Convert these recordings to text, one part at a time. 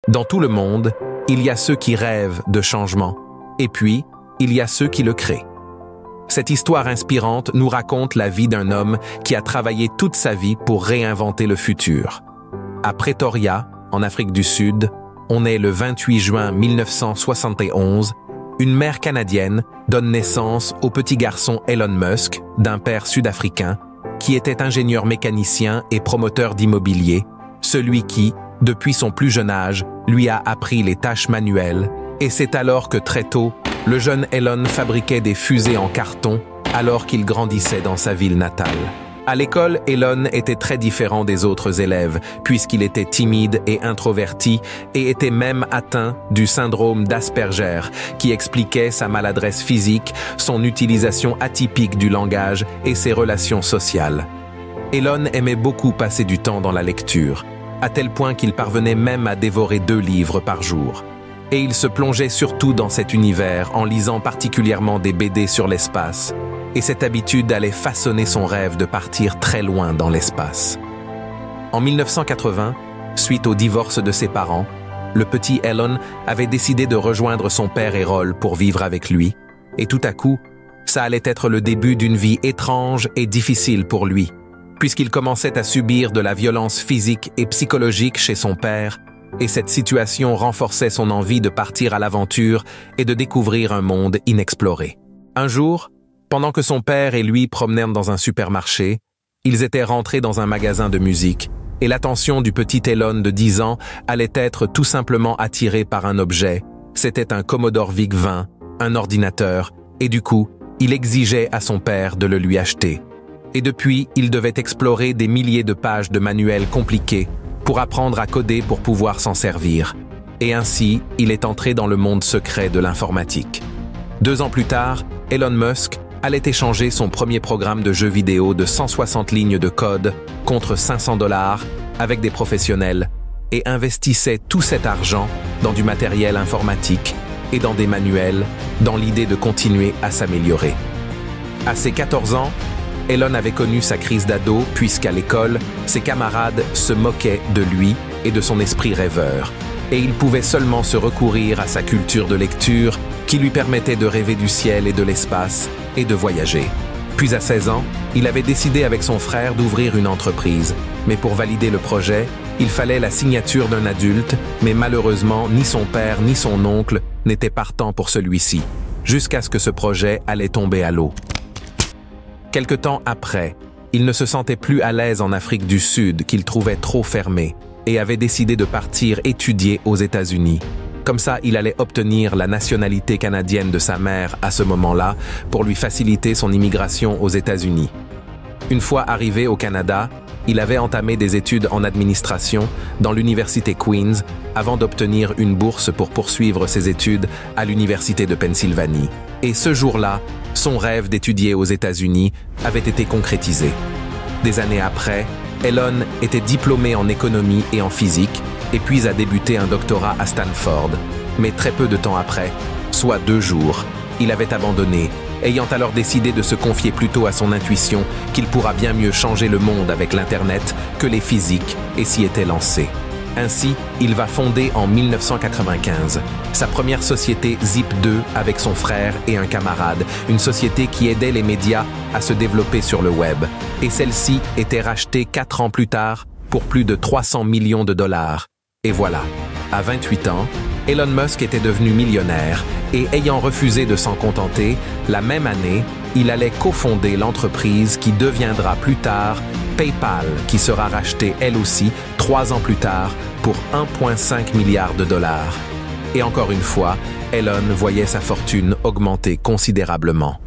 Dans tout le monde, il y a ceux qui rêvent de changement, et puis, il y a ceux qui le créent. Cette histoire inspirante nous raconte la vie d'un homme qui a travaillé toute sa vie pour réinventer le futur. À Pretoria, en Afrique du Sud, on est le 28 juin 1971, une mère canadienne donne naissance au petit garçon Elon Musk, d'un père sud-africain, qui était ingénieur mécanicien et promoteur d'immobilier, celui qui, depuis son plus jeune âge, lui a appris les tâches manuelles, et c'est alors que très tôt, le jeune Elon fabriquait des fusées en carton alors qu'il grandissait dans sa ville natale. À l'école, Elon était très différent des autres élèves, puisqu'il était timide et introverti et était même atteint du syndrome d'Asperger, qui expliquait sa maladresse physique, son utilisation atypique du langage et ses relations sociales. Elon aimait beaucoup passer du temps dans la lecture, à tel point qu'il parvenait même à dévorer 2 livres par jour. Et il se plongeait surtout dans cet univers en lisant particulièrement des BD sur l'espace, et cette habitude allait façonner son rêve de partir très loin dans l'espace. En 1980, suite au divorce de ses parents, le petit Elon avait décidé de rejoindre son père Errol pour vivre avec lui, et tout à coup, ça allait être le début d'une vie étrange et difficile pour lui, puisqu'il commençait à subir de la violence physique et psychologique chez son père, et cette situation renforçait son envie de partir à l'aventure et de découvrir un monde inexploré. Un jour, pendant que son père et lui promenèrent dans un supermarché, ils étaient rentrés dans un magasin de musique, et l'attention du petit Elon de 10 ans allait être tout simplement attirée par un objet. C'était un Commodore VIC-20, un ordinateur, et du coup, il exigeait à son père de le lui acheter. Et depuis, il devait explorer des milliers de pages de manuels compliqués pour apprendre à coder pour pouvoir s'en servir. Et ainsi, il est entré dans le monde secret de l'informatique. 2 ans plus tard, Elon Musk allait échanger son premier programme de jeu vidéo de 160 lignes de code contre $500 avec des professionnels et investissait tout cet argent dans du matériel informatique et dans des manuels dans l'idée de continuer à s'améliorer. À ses 14 ans, Elon avait connu sa crise d'ado puisqu'à l'école, ses camarades se moquaient de lui et de son esprit rêveur, et il pouvait seulement se recourir à sa culture de lecture qui lui permettait de rêver du ciel et de l'espace et de voyager. Puis à 16 ans, il avait décidé avec son frère d'ouvrir une entreprise, mais pour valider le projet, il fallait la signature d'un adulte, mais malheureusement, ni son père ni son oncle n'étaient partants pour celui-ci, jusqu'à ce que ce projet allait tomber à l'eau. Quelque temps après, il ne se sentait plus à l'aise en Afrique du Sud qu'il trouvait trop fermé et avait décidé de partir étudier aux États-Unis. Comme ça, il allait obtenir la nationalité canadienne de sa mère à ce moment-là pour lui faciliter son immigration aux États-Unis. Une fois arrivé au Canada, il avait entamé des études en administration dans l'université Queen's avant d'obtenir une bourse pour poursuivre ses études à l'université de Pennsylvanie. Et ce jour-là, son rêve d'étudier aux États-Unis avait été concrétisé. Des années après, Elon était diplômé en économie et en physique et puis a débuté un doctorat à Stanford. Mais très peu de temps après, soit 2 jours, il avait abandonné, ayant alors décidé de se confier plutôt à son intuition qu'il pourra bien mieux changer le monde avec l'Internet que les physiques et s'y était lancé. Ainsi, il va fonder en 1995 sa première société Zip2 avec son frère et un camarade, une société qui aidait les médias à se développer sur le web. Et celle-ci était rachetée 4 ans plus tard pour plus de $300 millions. Et voilà, à 28 ans, Elon Musk était devenu millionnaire et ayant refusé de s'en contenter, la même année, il allait cofonder l'entreprise qui deviendra plus tard PayPal, qui sera rachetée elle aussi 3 ans plus tard pour $1,5 milliard. Et encore une fois, Elon voyait sa fortune augmenter considérablement.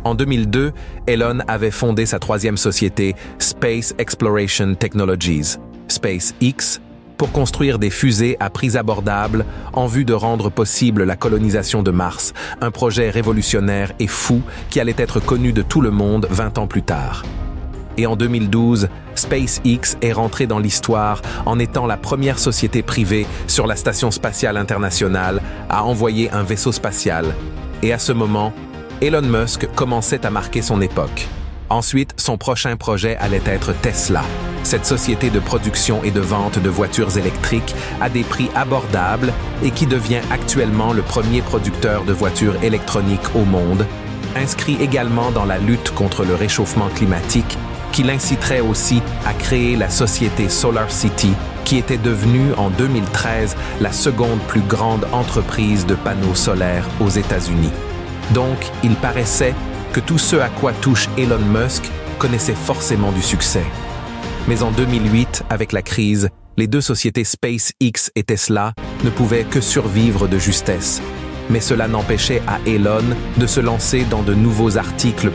En 2002, Elon avait fondé sa 3e société Space Exploration Technologies, SpaceX, pour construire des fusées à prix abordable en vue de rendre possible la colonisation de Mars, un projet révolutionnaire et fou qui allait être connu de tout le monde 20 ans plus tard. Et en 2012, SpaceX est rentré dans l'histoire en étant la première société privée sur la Station spatiale internationale à envoyer un vaisseau spatial. Et à ce moment, Elon Musk commençait à marquer son époque. Ensuite, son prochain projet allait être Tesla. Cette société de production et de vente de voitures électriques à des prix abordables et qui devient actuellement le premier producteur de voitures électroniques au monde, inscrit également dans la lutte contre le réchauffement climatique, qui l'inciterait aussi à créer la société SolarCity, qui était devenue en 2013 la seconde plus grande entreprise de panneaux solaires aux États-Unis. Donc, il paraissait que tout ce à quoi touche Elon Musk connaissait forcément du succès. Mais en 2008, avec la crise, les deux sociétés SpaceX et Tesla ne pouvaient que survivre de justesse. Mais cela n'empêchait à Elon de se lancer dans de nouveaux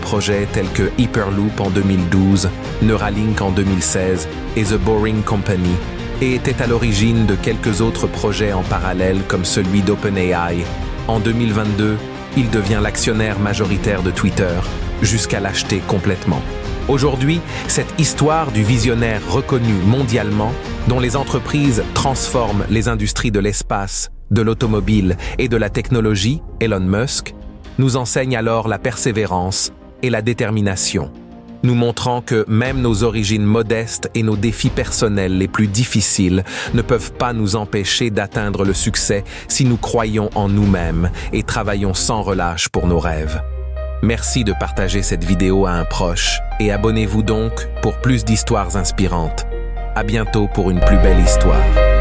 projets tels que Hyperloop en 2012, Neuralink en 2016 et The Boring Company, et était à l'origine de quelques autres projets en parallèle comme celui d'OpenAI. En 2022, il devient l'actionnaire majoritaire de Twitter, jusqu'à l'acheter complètement. Aujourd'hui, cette histoire du visionnaire reconnu mondialement, dont les entreprises transforment les industries de l'espace, de l'automobile et de la technologie, Elon Musk, nous enseigne alors la persévérance et la détermination, nous montrant que même nos origines modestes et nos défis personnels les plus difficiles ne peuvent pas nous empêcher d'atteindre le succès si nous croyons en nous-mêmes et travaillons sans relâche pour nos rêves. Merci de partager cette vidéo à un proche et abonnez-vous donc pour plus d'histoires inspirantes. À bientôt pour une plus belle histoire.